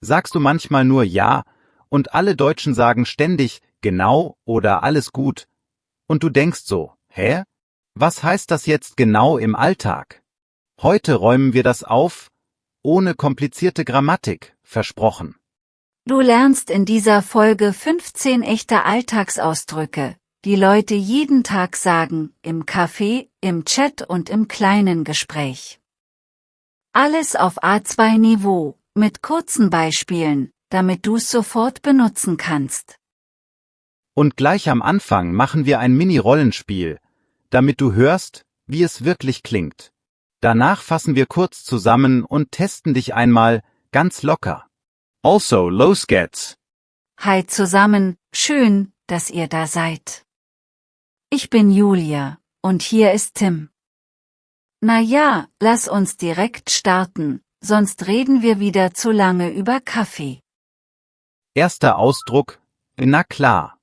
Sagst du manchmal nur ja und alle Deutschen sagen ständig genau oder alles gut und du denkst so, hä? Was heißt das jetzt genau im Alltag? Heute räumen wir das auf, ohne komplizierte Grammatik, versprochen. Du lernst in dieser Folge 15 echte Alltagsausdrücke, die Leute jeden Tag sagen, im Café, im Chat und im kleinen Gespräch. Alles auf A2-Niveau, mit kurzen Beispielen, damit du's sofort benutzen kannst. Und gleich am Anfang machen wir ein Mini-Rollenspiel, damit du hörst, wie es wirklich klingt. Danach fassen wir kurz zusammen und testen dich einmal ganz locker. Also, los geht's. Hi zusammen, schön, dass ihr da seid. Ich bin Julia, und hier ist Tim. Na ja, lass uns direkt starten, sonst reden wir wieder zu lange über Kaffee. Erster Ausdruck, na klar.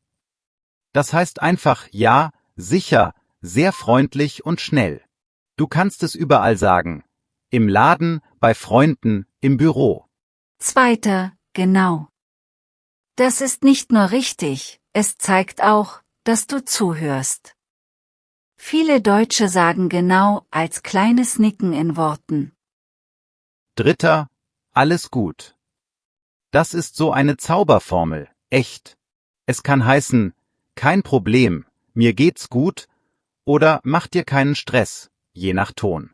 Das heißt einfach ja, sicher, sehr freundlich und schnell. Du kannst es überall sagen. Im Laden, bei Freunden, im Büro. Zweiter, genau. Das ist nicht nur richtig, es zeigt auch, dass du zuhörst. Viele Deutsche sagen genau als kleines Nicken in Worten. Dritter, alles gut. Das ist so eine Zauberformel, echt. Es kann heißen, kein Problem, mir geht's gut, oder mach dir keinen Stress, je nach Ton.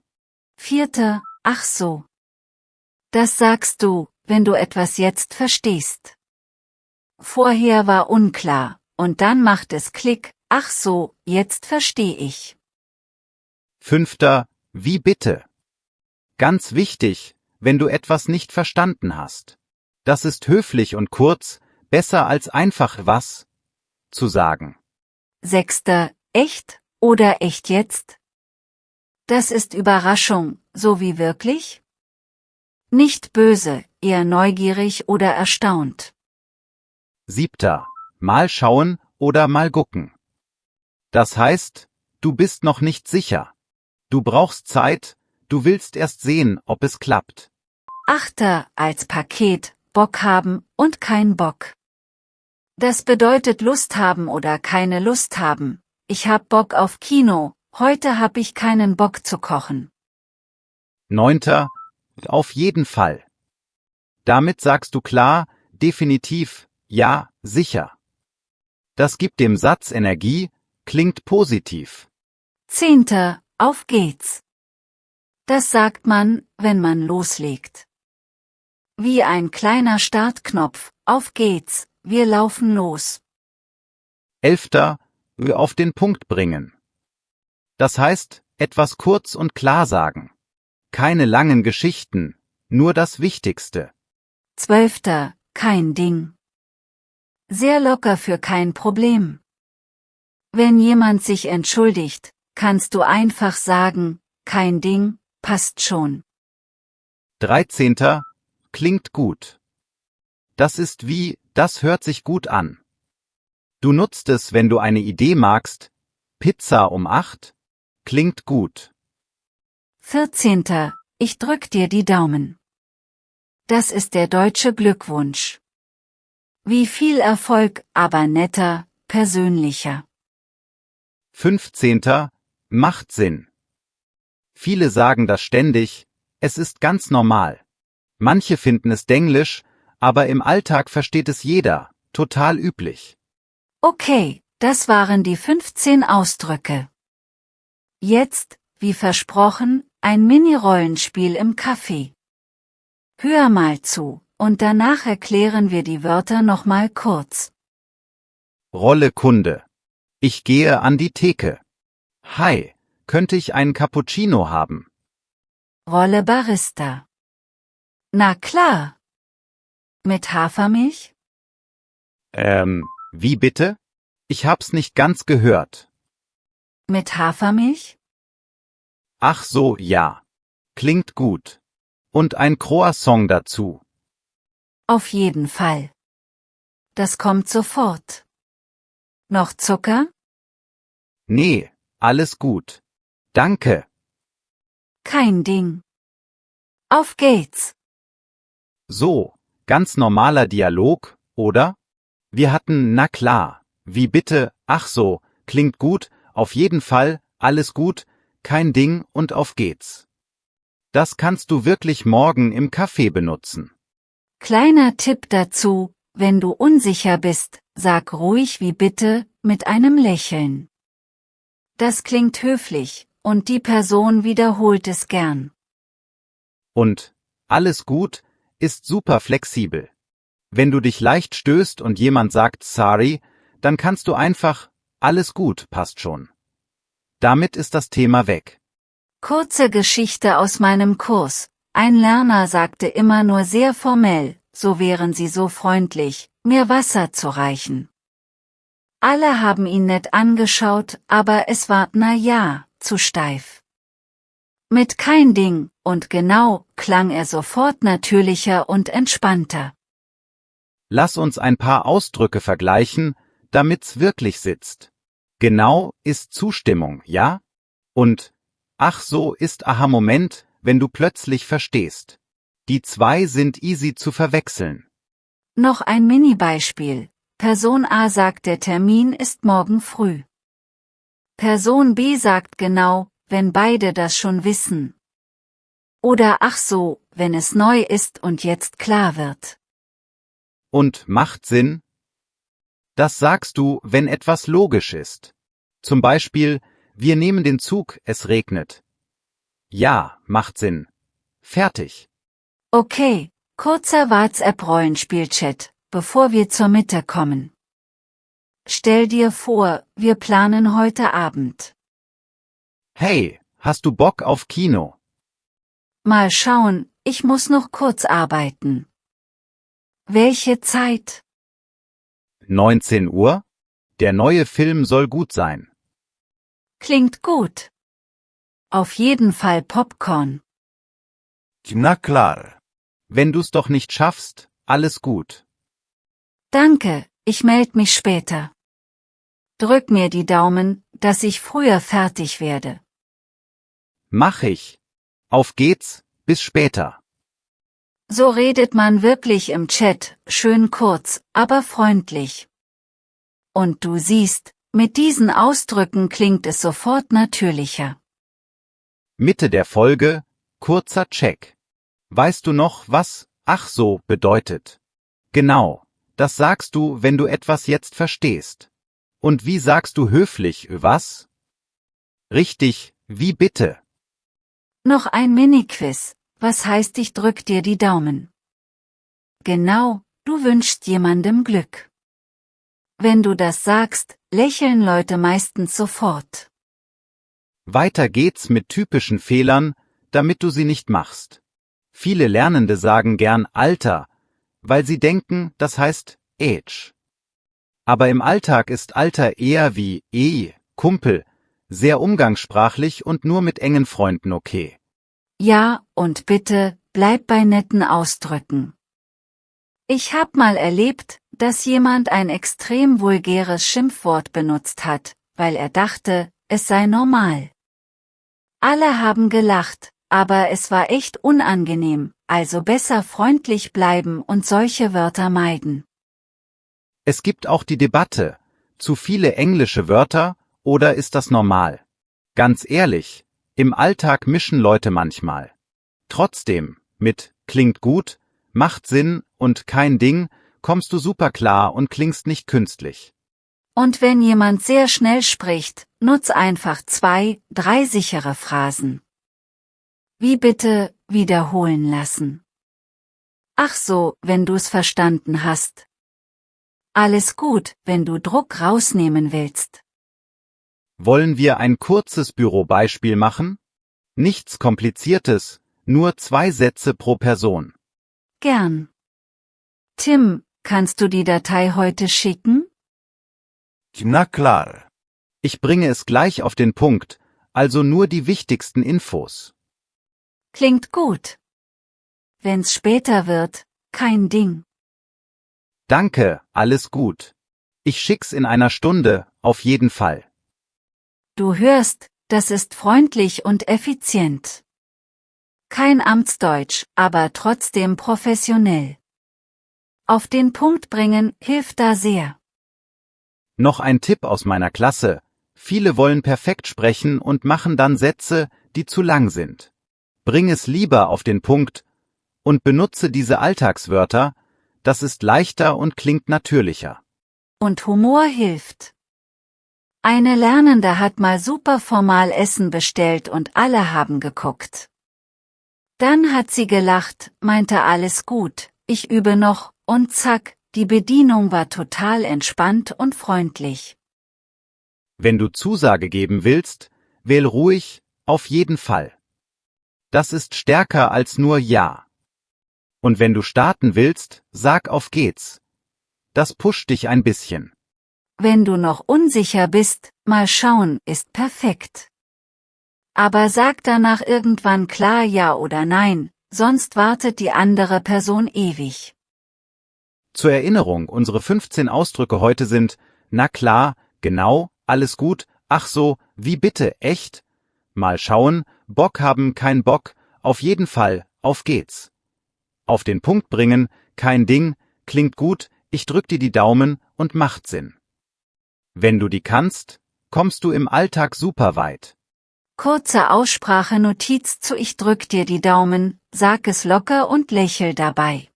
Vierter, ach so. Das sagst du, wenn du etwas jetzt verstehst. Vorher war unklar, und dann macht es Klick, ach so, jetzt verstehe ich. Fünfter, wie bitte? Ganz wichtig, wenn du etwas nicht verstanden hast. Das ist höflich und kurz, besser als einfach was zu sagen. Sechster, echt oder echt jetzt? Das ist Überraschung, so wie wirklich? Nicht böse, eher neugierig oder erstaunt. Siebter, mal schauen oder mal gucken. Das heißt, du bist noch nicht sicher. Du brauchst Zeit, du willst erst sehen, ob es klappt. Achter, als Paket, Bock haben und kein Bock. Das bedeutet Lust haben oder keine Lust haben. Ich hab Bock auf Kino, heute hab ich keinen Bock zu kochen. Neunter, auf jeden Fall. Damit sagst du klar, definitiv, ja, sicher. Das gibt dem Satz Energie, klingt positiv. Zehnter, auf geht's. Das sagt man, wenn man loslegt. Wie ein kleiner Startknopf, auf geht's, wir laufen los. Elfter, auf den Punkt bringen. Das heißt, etwas kurz und klar sagen. Keine langen Geschichten, nur das Wichtigste. Zwölfter, kein Ding. Sehr locker für kein Problem. Wenn jemand sich entschuldigt, kannst du einfach sagen, kein Ding, passt schon. 13. Klingt gut. Das ist wie, das hört sich gut an. Du nutzt es, wenn du eine Idee magst. Pizza um 8? Klingt gut. 14. Ich drück dir die Daumen. Das ist der deutsche Glückwunsch. Wie viel Erfolg, aber netter, persönlicher. 15. Macht Sinn. Viele sagen das ständig, es ist ganz normal. Manche finden es denglisch, aber im Alltag versteht es jeder, total üblich. Okay, das waren die 15 Ausdrücke. Jetzt, wie versprochen, ein Mini-Rollenspiel im Café. Hör mal zu, und danach erklären wir die Wörter nochmal kurz. Rolle Kunde. Ich gehe an die Theke. Hi, könnte ich einen Cappuccino haben? Rolle Barista. Na klar. Mit Hafermilch? Wie bitte? Ich hab's nicht ganz gehört. Mit Hafermilch? Ach so, ja. Klingt gut. Und ein Croissant dazu. Auf jeden Fall. Das kommt sofort. Noch Zucker? Nee, alles gut. Danke. Kein Ding. Auf geht's. So, Ganz normaler Dialog, oder? Wir hatten na klar, wie bitte, ach so, klingt gut, auf jeden Fall, alles gut, kein Ding und auf geht's. Das kannst du wirklich morgen im Café benutzen. Kleiner Tipp dazu, wenn du unsicher bist, sag ruhig wie bitte, mit einem Lächeln. Das klingt höflich, und die Person wiederholt es gern. Und alles gut ist super flexibel. Wenn du dich leicht stößt und jemand sagt sorry, dann kannst du einfach alles gut passt schon. Damit ist das Thema weg. Kurze Geschichte aus meinem Kurs. Ein Lerner sagte immer nur sehr formell, so wären Sie so freundlich, mir Wasser zu reichen. Alle haben ihn nett angeschaut, aber es war, na ja, zu steif. Mit kein Ding, und genau, klang er sofort natürlicher und entspannter. Lass uns ein paar Ausdrücke vergleichen, damit's wirklich sitzt. Genau ist Zustimmung, ja? Und ach so ist Aha-Moment, wenn du plötzlich verstehst. Die zwei sind easy zu verwechseln. Noch ein Mini-Beispiel. Person A sagt, der Termin ist morgen früh. Person B sagt genau, wenn beide das schon wissen. Oder ach so, wenn es neu ist und jetzt klar wird. Und macht Sinn? Das sagst du, wenn etwas logisch ist. Zum Beispiel, wir nehmen den Zug, es regnet. Ja, macht Sinn. Fertig. Okay, kurzer WhatsApp-Rollenspiel-Chat, bevor wir zur Mitte kommen. Stell dir vor, wir planen heute Abend. Hey, hast du Bock auf Kino? Mal schauen, ich muss noch kurz arbeiten. Welche Zeit? 19 Uhr? Der neue Film soll gut sein. Klingt gut. Auf jeden Fall Popcorn. Na klar. Wenn du's doch nicht schaffst, alles gut. Danke, ich melde mich später. Drück mir die Daumen, dass ich früher fertig werde. Mach ich. Auf geht's, bis später. So redet man wirklich im Chat, schön kurz, aber freundlich. Und du siehst, mit diesen Ausdrücken klingt es sofort natürlicher. Mitte der Folge, kurzer Check. Weißt du noch, was ach so bedeutet? Genau, das sagst du, wenn du etwas jetzt verstehst. Und wie sagst du höflich was? Richtig, wie bitte. Noch ein Mini-Quiz. Was heißt, ich drück dir die Daumen? Genau, du wünschst jemandem Glück. Wenn du das sagst, lächeln Leute meistens sofort. Weiter geht's mit typischen Fehlern, damit du sie nicht machst. Viele Lernende sagen gern Alter, weil sie denken, das heißt Age. Aber im Alltag ist Alter eher wie Kumpel, sehr umgangssprachlich und nur mit engen Freunden okay. Ja, und bitte, bleib bei netten Ausdrücken. Ich hab mal erlebt, dass jemand ein extrem vulgäres Schimpfwort benutzt hat, weil er dachte, es sei normal. Alle haben gelacht, aber es war echt unangenehm, also besser freundlich bleiben und solche Wörter meiden. Es gibt auch die Debatte, zu viele englische Wörter oder ist das normal? Ganz ehrlich, im Alltag mischen Leute manchmal. Trotzdem, mit klingt gut, macht Sinn und kein Ding, kommst du super klar und klingst nicht künstlich. Und wenn jemand sehr schnell spricht, nutz einfach 2, 3 sichere Phrasen. Wie bitte, wiederholen lassen. Ach so, wenn du's verstanden hast. Alles gut, wenn du Druck rausnehmen willst. Wollen wir ein kurzes Bürobeispiel machen? Nichts Kompliziertes, nur 2 Sätze pro Person. Gern. Tim, kannst du die Datei heute schicken? Na klar. Ich bringe es gleich auf den Punkt, also nur die wichtigsten Infos. Klingt gut. Wenn's später wird, kein Ding. Danke, alles gut. Ich schick's in einer Stunde, auf jeden Fall. Du hörst, das ist freundlich und effizient. Kein Amtsdeutsch, aber trotzdem professionell. Auf den Punkt bringen hilft da sehr. Noch ein Tipp aus meiner Klasse. Viele wollen perfekt sprechen und machen dann Sätze, die zu lang sind. Bring es lieber auf den Punkt und benutze diese Alltagswörter, das ist leichter und klingt natürlicher. Und Humor hilft. Eine Lernende hat mal super formal Essen bestellt und alle haben geguckt. Dann hat sie gelacht, meinte alles gut, ich übe noch, und zack, die Bedienung war total entspannt und freundlich. Wenn du Zusage geben willst, wähl ruhig, auf jeden Fall. Das ist stärker als nur Ja. Und wenn du starten willst, sag auf geht's. Das pusht dich ein bisschen. Wenn du noch unsicher bist, mal schauen, ist perfekt. Aber sag danach irgendwann klar Ja oder Nein, sonst wartet die andere Person ewig. Zur Erinnerung, unsere 15 Ausdrücke heute sind, na klar, genau, alles gut, ach so, wie bitte, echt? Mal schauen, Bock haben, kein Bock, auf jeden Fall, auf geht's. Auf den Punkt bringen, kein Ding, klingt gut, ich drück dir die Daumen und macht Sinn. Wenn du die kannst, kommst du im Alltag super weit. Kurze Aussprachenotiz zu Ich drück dir die Daumen, sag es locker und lächel dabei.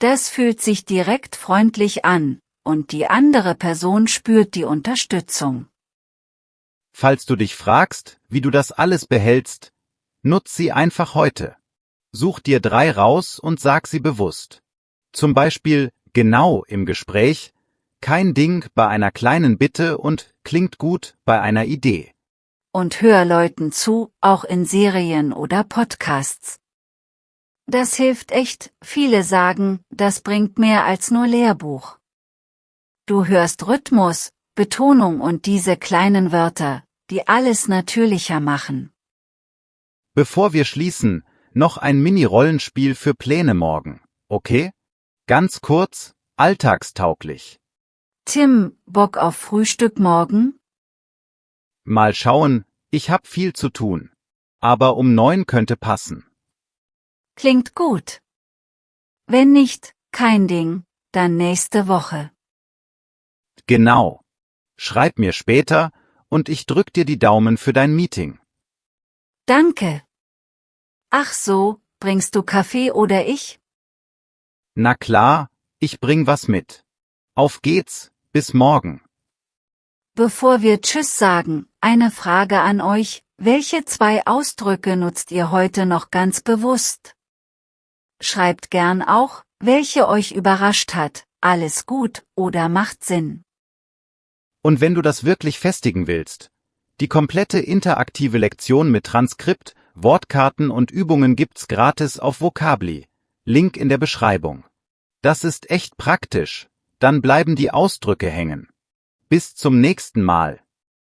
Das fühlt sich direkt freundlich an, und die andere Person spürt die Unterstützung. Falls du dich fragst, wie du das alles behältst, nutz sie einfach heute. Such dir 3 raus und sag sie bewusst. Zum Beispiel genau im Gespräch, kein Ding bei einer kleinen Bitte und klingt gut bei einer Idee. Und hör Leuten zu, auch in Serien oder Podcasts. Das hilft echt, viele sagen, das bringt mehr als nur Lehrbuch. Du hörst Rhythmus, Betonung und diese kleinen Wörter, die alles natürlicher machen. Bevor wir schließen, noch ein Mini-Rollenspiel für Pläne morgen, okay? Ganz kurz, alltagstauglich. Tim, Bock auf Frühstück morgen? Mal schauen, ich hab viel zu tun. Aber um 9 könnte passen. Klingt gut. Wenn nicht, kein Ding, dann nächste Woche. Genau. Schreib mir später und ich drück dir die Daumen für dein Meeting. Danke. Ach so, bringst du Kaffee oder ich? Na klar, ich bring was mit. Auf geht's, bis morgen. Bevor wir Tschüss sagen, eine Frage an euch, welche 2 Ausdrücke nutzt ihr heute noch ganz bewusst? Schreibt gern auch, welche euch überrascht hat, alles gut oder macht Sinn. Und wenn du das wirklich festigen willst, die komplette interaktive Lektion mit Transkript, Wortkarten und Übungen gibt's gratis auf Vocably. Link in der Beschreibung. Das ist echt praktisch, dann bleiben die Ausdrücke hängen. Bis zum nächsten Mal.